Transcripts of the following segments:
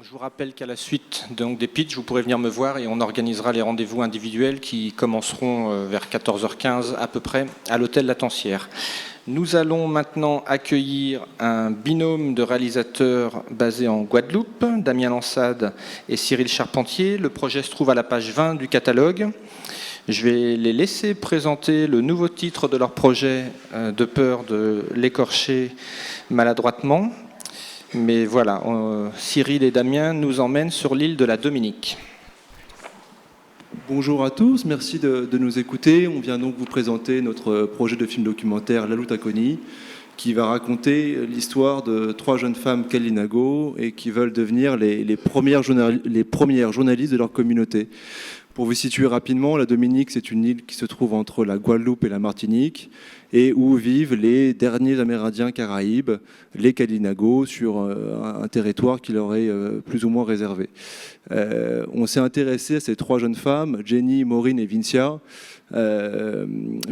Je vous rappelle qu'à la suite donc, des pitchs, vous pourrez venir me voir et on organisera les rendez-vous individuels qui commenceront vers 14h15 à peu près à l'hôtel Latencière. Nous allons maintenant accueillir un binôme de réalisateurs basés en Guadeloupe, Damien Lansade et Cyril Charpentier. Le projet se trouve à la page 20 du catalogue. Je vais les laisser présenter le nouveau titre de leur projet, de peur de l'écorcher maladroitement. Mais voilà, Cyril et Damien nous emmènent sur l'île de la Dominique. Bonjour à tous, merci de nous écouter. On vient donc vous présenter notre projet de film documentaire La Lutakoni, qui va raconter l'histoire de 3 jeunes femmes Kalinago et qui veulent devenir les premières journalistes de leur communauté. Pour vous situer rapidement, la Dominique, c'est une île qui se trouve entre la Guadeloupe et la Martinique et où vivent les derniers Amérindiens caraïbes, les Kalinago, sur un territoire qui leur est plus ou moins réservé. On s'est intéressé à ces 3 jeunes femmes, Jenny, Maureen et Vincia,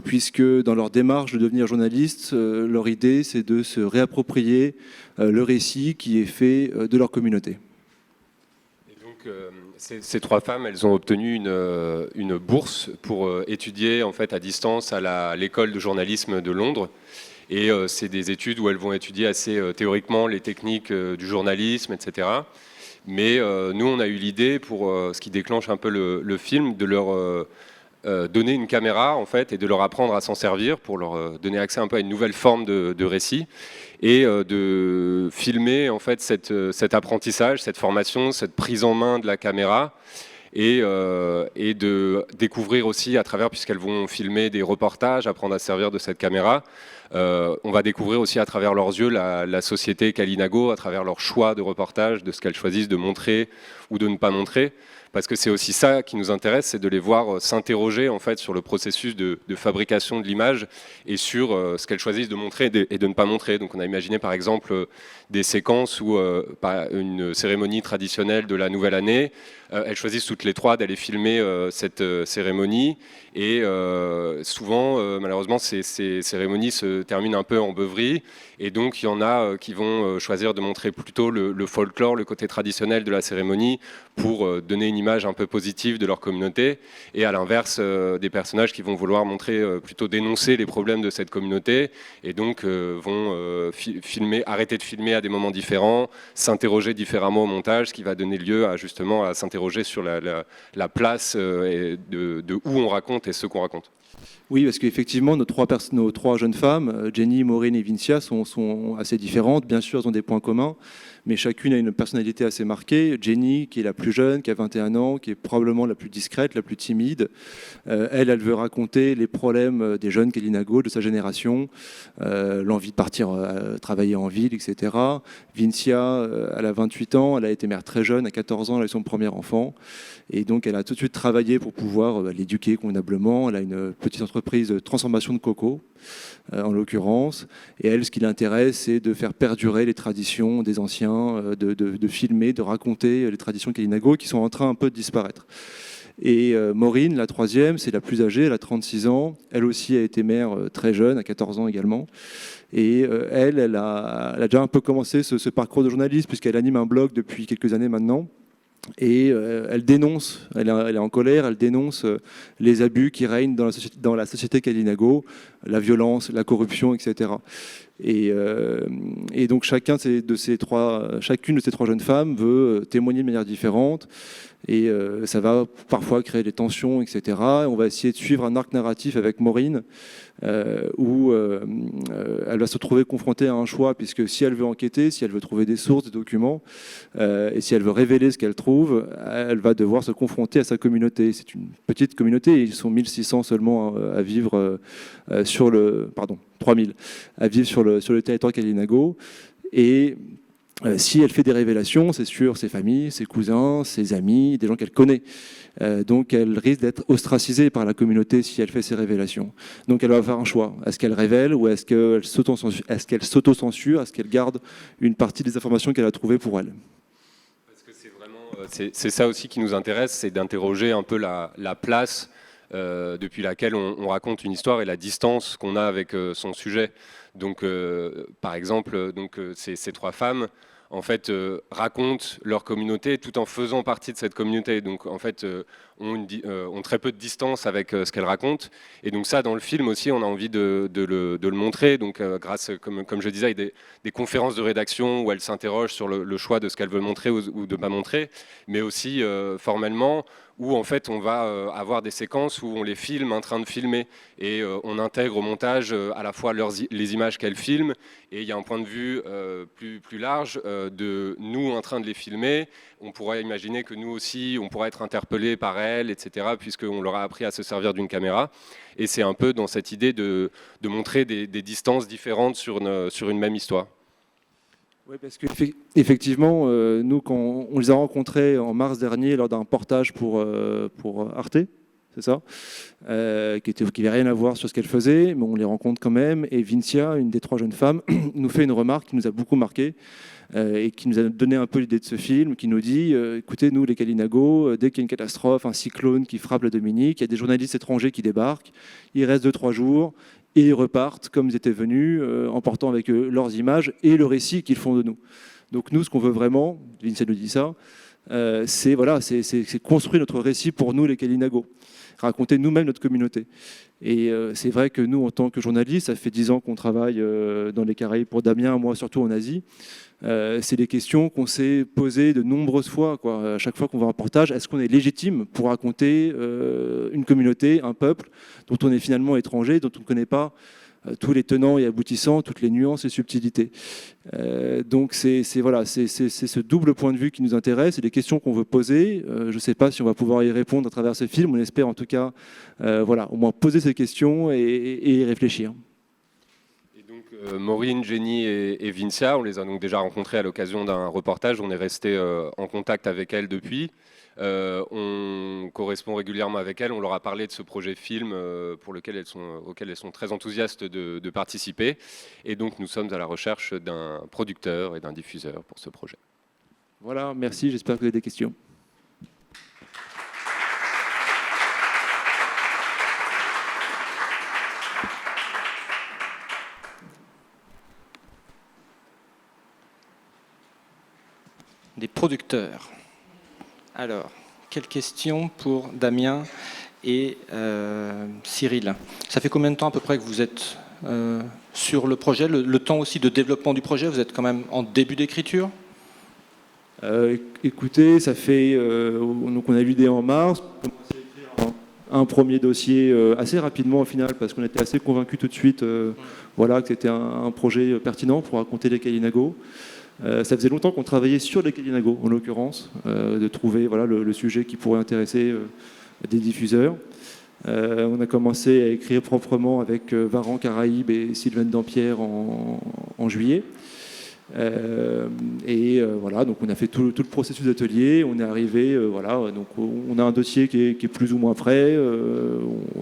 puisque dans leur démarche de devenir journalistes, leur idée, c'est de se réapproprier le récit qui est fait de leur communauté. Ces 3 femmes, elles ont obtenu une bourse pour étudier en fait à distance à l'école de journalisme de Londres. Et c'est des études où elles vont étudier assez théoriquement les techniques du journalisme, etc. Mais nous, on a eu l'idée, pour ce qui déclenche un peu le film, de leur donner une caméra en fait, et de leur apprendre à s'en servir pour leur donner accès un peu à une nouvelle forme de récit. Et de filmer en fait cet apprentissage, cette formation, cette prise en main de la caméra, et de découvrir aussi à travers, puisqu'elles vont filmer des reportages, apprendre à servir de cette caméra, on va découvrir aussi à travers leurs yeux la société Kalinago, à travers leur choix de reportage, de ce qu'elles choisissent de montrer ou de ne pas montrer. Parce que c'est aussi ça qui nous intéresse, c'est de les voir s'interroger en fait sur le processus de fabrication de l'image et sur ce qu'elles choisissent de montrer et de ne pas montrer. Donc on a imaginé par exemple des séquences où une cérémonie traditionnelle de la nouvelle année, elles choisissent toutes les 3 d'aller filmer cette cérémonie, et souvent malheureusement ces cérémonies se terminent un peu en beuverie, et donc il y en a qui vont choisir de montrer plutôt le folklore, le côté traditionnel de la cérémonie, pour donner une image un peu positive de leur communauté, et à l'inverse des personnages qui vont vouloir montrer, plutôt dénoncer les problèmes de cette communauté, et donc vont arrêter de filmer à des moments différents, s'interroger différemment au montage, ce qui va donner lieu à justement à s'interroger sur la place de où on raconte et ce qu'on raconte. Oui, parce qu'effectivement, nos 3 jeunes femmes, Jenny, Maureen et Vincia, sont assez différentes. Bien sûr, elles ont des points communs, mais chacune a une personnalité assez marquée. Jenny, qui est la plus jeune, qui a 21 ans, qui est probablement la plus discrète, la plus timide. Elle veut raconter les problèmes des jeunes Kalinago, de sa génération, l'envie de partir travailler en ville, etc. Vincia, elle a 28 ans, elle a été mère très jeune, à 14 ans, elle a eu son premier enfant. Et donc, elle a tout de suite travaillé pour pouvoir l'éduquer convenablement. Elle a une petite entreprise de transformation de coco, en l'occurrence. Et elle, ce qui l'intéresse, c'est de faire perdurer les traditions des anciens, de filmer, de raconter les traditions Kalinago qui sont en train un peu de disparaître. Et Maureen, la 3e, c'est la plus âgée, elle a 36 ans. Elle aussi a été mère très jeune, à 14 ans également. Et elle a déjà un peu commencé ce parcours de journaliste, puisqu'elle anime un blog depuis quelques années maintenant. Et elle dénonce, elle est en colère, elle dénonce les abus qui règnent dans la société Kalinago, la violence, la corruption, etc. Et donc chacune de ces 3 jeunes femmes veut témoigner de manière différente, et ça va parfois créer des tensions, etc. On va essayer de suivre un arc narratif avec Maureen, où elle va se trouver confrontée à un choix, puisque si elle veut enquêter, si elle veut trouver des sources, des documents, et si elle veut révéler ce qu'elle trouve, elle va devoir se confronter à sa communauté. C'est une petite communauté, ils sont 1600 seulement à vivre 3000 à vivre sur le territoire Kalinago. Et si elle fait des révélations, c'est sur ses familles, ses cousins, ses amis, des gens qu'elle connaît. Donc elle risque d'être ostracisée par la communauté si elle fait ces révélations. Donc elle va faire un choix. Est-ce qu'elle révèle, ou est-ce qu'elle s'auto-censure, est-ce qu'elle garde une partie des informations qu'elle a trouvées pour elle? Parce que c'est ça aussi qui nous intéresse, c'est d'interroger un peu la place depuis laquelle on raconte une histoire et la distance qu'on a avec son sujet. Donc, par exemple, ces 3 femmes, en fait, racontent leur communauté tout en faisant partie de cette communauté. Donc, en fait, ont très peu de distance avec ce qu'elles racontent. Et donc ça, dans le film aussi, on a envie de le montrer. Donc, grâce, comme je disais, des conférences de rédaction où elles s'interrogent sur le choix de ce qu'elles veulent montrer ou de ne pas montrer, mais aussi formellement, où en fait on va avoir des séquences où on les filme en train de filmer et on intègre au montage à la fois les images qu'elles filment, et il y a un point de vue plus large de nous en train de les filmer. On pourrait imaginer que nous aussi on pourrait être interpellés par elles, etc., puisqu'on leur a appris à se servir d'une caméra, et c'est un peu dans cette idée de montrer des distances différentes sur une même histoire. Oui, parce qu'effectivement, nous, quand on les a rencontrés en mars dernier lors d'un reportage pour Arte, c'est ça, qui n'avait rien à voir sur ce qu'elle faisait, mais on les rencontre quand même. Et Vincia, une des 3 jeunes femmes, nous fait une remarque qui nous a beaucoup marqué et qui nous a donné un peu l'idée de ce film, qui nous dit écoutez, nous, les Kalinago, dès qu'il y a une catastrophe, un cyclone qui frappe la Dominique, il y a des journalistes étrangers qui débarquent, ils restent 2-3 jours. Et ils repartent comme ils étaient venus, emportant avec eux leurs images et le récit qu'ils font de nous. Donc nous, ce qu'on veut vraiment, Vincia nous dit ça, c'est construire notre récit pour nous, les Kalinago, raconter nous-mêmes notre communauté. Et c'est vrai que nous, en tant que journalistes, ça fait 10 ans qu'on travaille dans les Caraïbes pour Damien, moi surtout en Asie. C'est des questions qu'on s'est posées de nombreuses fois, quoi. À chaque fois qu'on va un reportage, est-ce qu'on est légitime pour raconter une communauté, un peuple dont on est finalement étranger, dont on ne connaît pas tous les tenants et aboutissants, toutes les nuances et subtilités. Donc c'est ce double point de vue qui nous intéresse, c'est des questions qu'on veut poser. Je ne sais pas si on va pouvoir y répondre à travers ce film, on espère en tout cas au moins poser ces questions et y réfléchir. Maureen, Jenny et Vincia, on les a donc déjà rencontrées à l'occasion d'un reportage. On est resté en contact avec elles depuis. On correspond régulièrement avec elles. On leur a parlé de ce projet film auquel elles sont très enthousiastes de participer. Et donc nous sommes à la recherche d'un producteur et d'un diffuseur pour ce projet. Voilà, merci. J'espère que vous avez des questions. Des producteurs. Alors, quelles questions pour Damien et Cyril? Ça fait combien de temps à peu près que vous êtes sur le projet, le temps aussi de développement du projet? Vous êtes quand même en début d'écriture? Écoutez, ça fait... donc on a eu l'idée en mars, on a commencé à écrire un premier dossier assez rapidement au final, parce qu'on était assez convaincus tout de suite que c'était un projet pertinent pour raconter les Kalinago. Ça faisait longtemps qu'on travaillait sur les Kalinago, en l'occurrence, de trouver le sujet qui pourrait intéresser des diffuseurs. On a commencé à écrire proprement avec Varan Caraïbes et Sylvain Dampierre en juillet. Donc on a fait tout le processus d'atelier. On est arrivé, donc on a un dossier qui est plus ou moins prêt.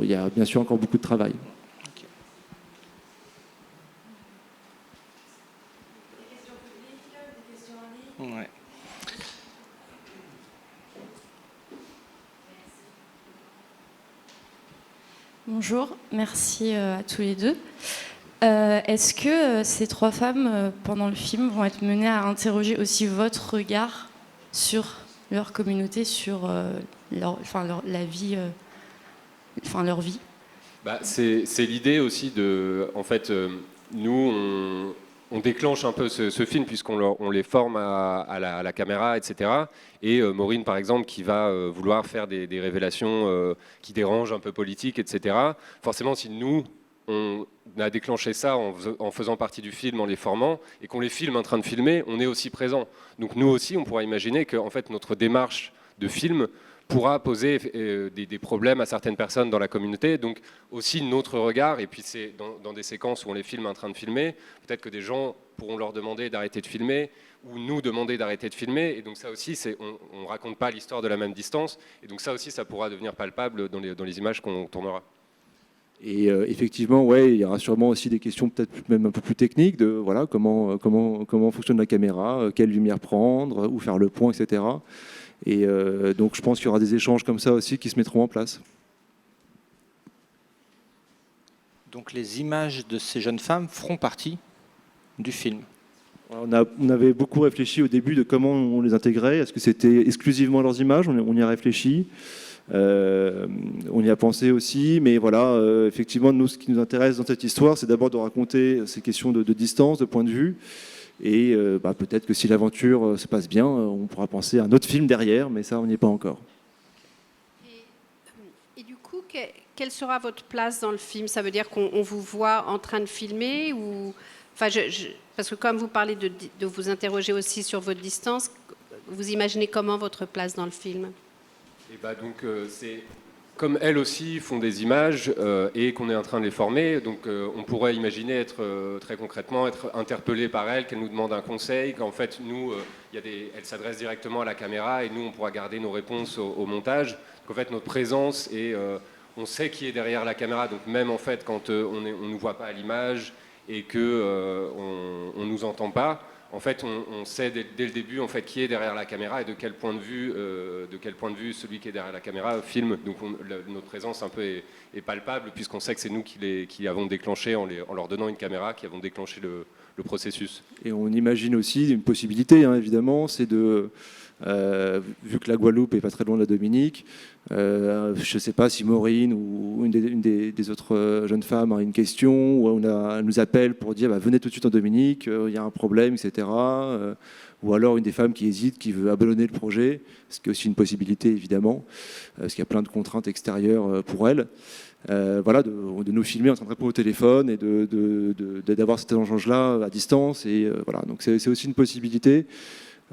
Il y a bien sûr encore beaucoup de travail. Ouais. Bonjour, merci à tous les deux. Est-ce que ces 3 femmes, pendant le film, vont être menées à interroger aussi votre regard sur leur communauté, sur leur vie C'est l'idée aussi de... En fait, nous, on déclenche un peu ce film puisqu'on les forme à la caméra, etc. Et Maureen, par exemple, qui va vouloir faire des révélations qui dérangent un peu politique, etc. Forcément, si nous, on a déclenché ça en faisant partie du film, en les formant, et qu'on les filme en train de filmer, on est aussi présent. Donc nous aussi, on pourra imaginer que en fait, notre démarche de film pourra poser des problèmes à certaines personnes dans la communauté. Donc aussi notre regard, et puis c'est dans des séquences où on les filme en train de filmer, peut-être que des gens pourront leur demander d'arrêter de filmer, ou nous demander d'arrêter de filmer, et donc ça aussi, on ne raconte pas l'histoire de la même distance, et donc ça aussi, ça pourra devenir palpable dans les images qu'on tournera. Et effectivement, il y aura sûrement aussi des questions peut-être même un peu plus techniques de comment fonctionne la caméra, quelle lumière prendre, où faire le point, etc. Et donc je pense qu'il y aura des échanges comme ça aussi qui se mettront en place. Donc les images de ces jeunes femmes feront partie du film. On avait beaucoup réfléchi au début de comment on les intégrait. Est-ce que c'était exclusivement leurs images? On y a réfléchi. On y a pensé aussi, mais voilà, effectivement, nous, ce qui nous intéresse dans cette histoire, c'est d'abord de raconter ces questions de distance, de point de vue, et peut-être que si l'aventure se passe bien, on pourra penser à un autre film derrière, mais ça, on n'y est pas encore. Et du coup, quelle sera votre place dans le film? Ça veut dire qu'on vous voit en train de filmer ou... Enfin, parce que comme vous parlez de vous interroger aussi sur votre distance, vous imaginez comment votre place dans le film? Et donc c'est comme elles aussi font des images et qu'on est en train de les former, donc on pourrait imaginer être très concrètement être interpellé par elles, qu'elles nous demandent un conseil, qu'en fait nous, elles s'adressent directement à la caméra et nous on pourra garder nos réponses au montage. Donc en fait notre présence et on sait qui est derrière la caméra, donc même en fait quand on nous voit pas à l'image et que on nous entend pas. En fait, on sait dès le début en fait, qui est derrière la caméra et de quel point de vue celui qui est derrière la caméra filme. Donc notre présence un peu est palpable puisqu'on sait que c'est nous qui avons déclenché, en leur donnant une caméra, qui avons déclenché le processus. Et on imagine aussi une possibilité, hein, évidemment, c'est de... vu que la Guadeloupe est pas très loin de la Dominique, je ne sais pas si Maureen ou une des autres jeunes femmes a une question, ou elle nous appelle pour dire venez tout de suite en Dominique, il y a un problème, etc. Ou alors une des femmes qui hésite, qui veut abandonner le projet, ce qui est aussi une possibilité évidemment, parce qu'il y a plein de contraintes extérieures pour elle. Voilà, de nous filmer en train de répondre au téléphone et d'avoir cet échange-là à distance. Et voilà, donc c'est aussi une possibilité.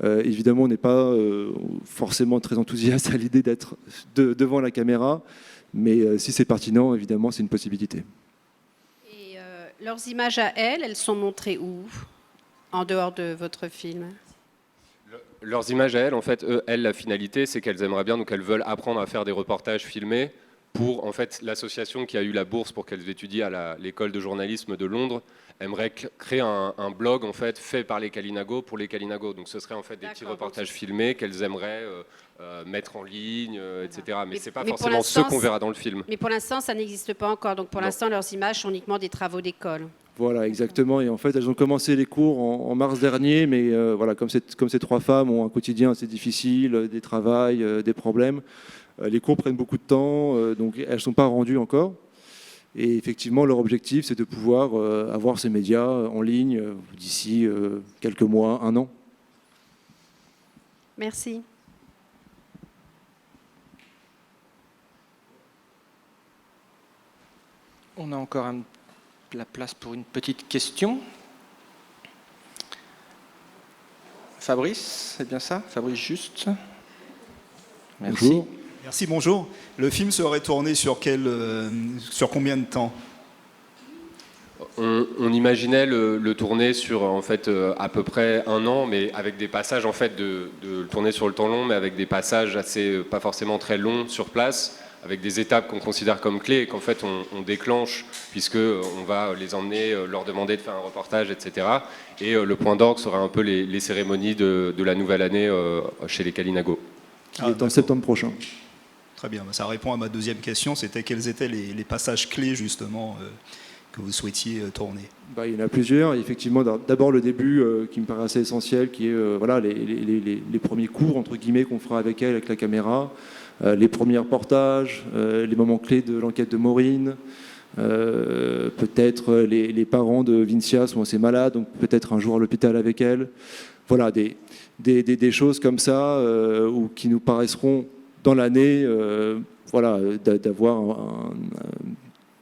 Évidemment, on n'est pas forcément très enthousiaste à l'idée d'être devant la caméra, mais si c'est pertinent, évidemment, c'est une possibilité. Et leurs images à elles sont montrées où, en dehors de votre film? Leurs images à elles, en fait, elles, la finalité, c'est qu'elles aimeraient bien, donc elles veulent apprendre à faire des reportages filmés pour, en fait, l'association qui a eu la bourse pour qu'elles étudient à l'école de journalisme de Londres aimerait créer un blog en fait par les Kalinago pour les Kalinago. Donc ce serait en fait des petits reportages filmés qu'elles aimeraient mettre en ligne, etc. Mais c'est pas forcément ce qu'on verra dans le film. Mais pour l'instant, ça n'existe pas encore. Donc pour l'instant, leurs images sont uniquement des travaux d'école. Voilà, exactement. Et en fait, elles ont commencé les cours en mars dernier, mais voilà, comme ces trois femmes ont un quotidien assez difficile, des travails, des problèmes, les cours prennent beaucoup de temps, donc elles ne sont pas rendues encore. Et effectivement, leur objectif, c'est de pouvoir avoir ces médias en ligne d'ici quelques mois, un an. Merci. On a encore la place pour une petite question. Fabrice, c'est bien ça? Fabrice Juste. Merci. Bonjour. Merci, bonjour. Le film serait tourné sur combien de temps? On imaginait le tourner sur en fait à peu près un an, mais avec des passages en fait de le tourner sur le temps long, mais avec des passages assez pas forcément très longs sur place, avec des étapes qu'on considère comme clés et qu'en fait on déclenche puisque on va les emmener, leur demander de faire un reportage, etc. Et le point d'orgue sera un peu les cérémonies de la nouvelle année chez les Kalinago. Qui est en septembre prochain. Très bien, ça répond à ma deuxième question, c'était quels étaient les passages clés justement que vous souhaitiez tourner? Il y en a plusieurs. Effectivement, d'abord le début qui me paraît assez essentiel, qui est voilà, les premiers cours entre guillemets qu'on fera avec elle, avec la caméra, les premiers reportages, les moments clés de l'enquête de Maureen, peut-être les parents de Vincia sont assez malades, donc peut-être un jour à l'hôpital avec elle. Voilà, des choses comme ça ou qui nous paraîtront dans l'année, voilà, d'avoir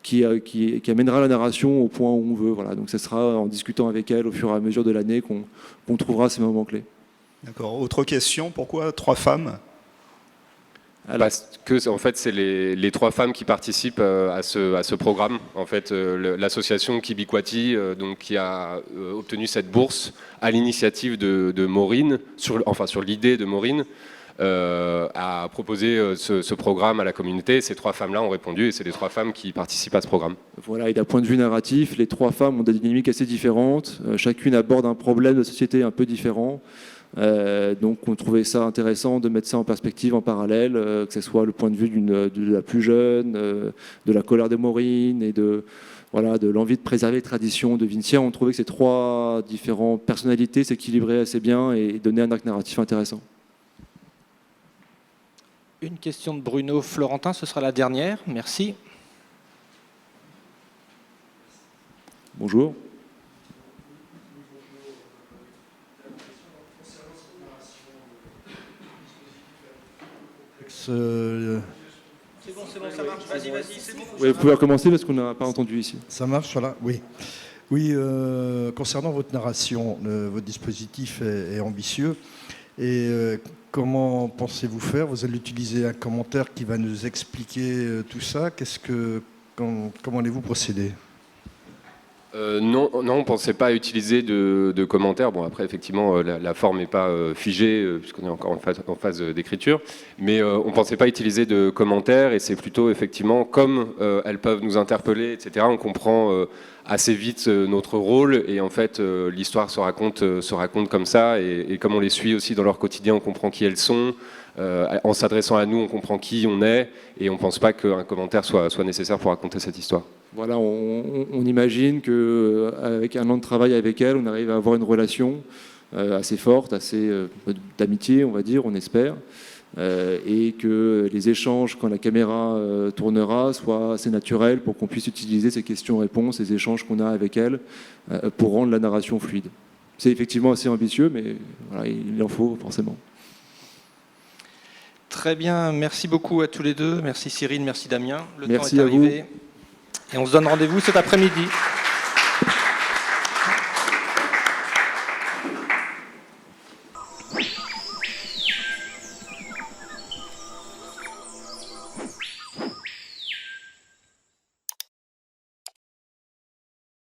qui amènera la narration au point où on veut. Voilà. Donc ce sera en discutant avec elle au fur et à mesure de l'année qu'on trouvera ces moments clés. D'accord. Autre question, pourquoi 3 femmes? Parce que en fait, c'est les 3 femmes qui participent à ce programme. En fait, l'association Kibikwati, donc qui a obtenu cette bourse à l'initiative de Maureen, sur l'idée de Maureen. à proposer ce programme à la communauté. Ces 3 femmes-là ont répondu et c'est les 3 femmes qui participent à ce programme. Voilà, et d'un point de vue narratif, les 3 femmes ont des dynamiques assez différentes. Chacune aborde un problème de société un peu différent. Donc on trouvait ça intéressant de mettre ça en perspective, en parallèle, que ce soit le point de vue de la plus jeune, de la colère de Maureen et de l'envie de préserver les traditions de Vincia. On trouvait que ces 3 différentes personnalités s'équilibraient assez bien et donnaient un arc narratif intéressant. Une question de Bruno Florentin, ce sera la dernière. Merci. Bonjour. C'est bon, ça marche. Vas-y, c'est bon. Oui, vous pouvez recommencer parce qu'on n'a pas entendu ici. Ça marche, voilà. Oui. Oui, concernant votre narration, votre dispositif est ambitieux. Et comment pensez-vous faire? Vous allez utiliser un commentaire qui va nous expliquer tout ça. Comment allez-vous procéder? Non, on ne pensait pas utiliser de commentaires. Bon, après, effectivement, la forme n'est pas figée, puisqu'on est encore en phase d'écriture. Mais on ne pensait pas utiliser de commentaires, et c'est plutôt, effectivement, comme elles peuvent nous interpeller, etc., on comprend assez vite notre rôle, et en fait, l'histoire se raconte comme ça, et comme on les suit aussi dans leur quotidien, on comprend qui elles sont. En s'adressant à nous, on comprend qui on est, et on ne pense pas qu'un commentaire soit nécessaire pour raconter cette histoire. Voilà, on imagine qu'avec un an de travail avec elle, on arrive à avoir une relation assez forte, assez d'amitié, on va dire, on espère, et que les échanges, quand la caméra tournera, soient assez naturels pour qu'on puisse utiliser ces questions-réponses, ces échanges qu'on a avec elle, pour rendre la narration fluide. C'est effectivement assez ambitieux, mais voilà, il en faut forcément. Très bien, merci beaucoup à tous les deux. Merci Cyril, merci Damien. Le merci temps est à arrivé. vous. Et on se donne rendez-vous cet après-midi.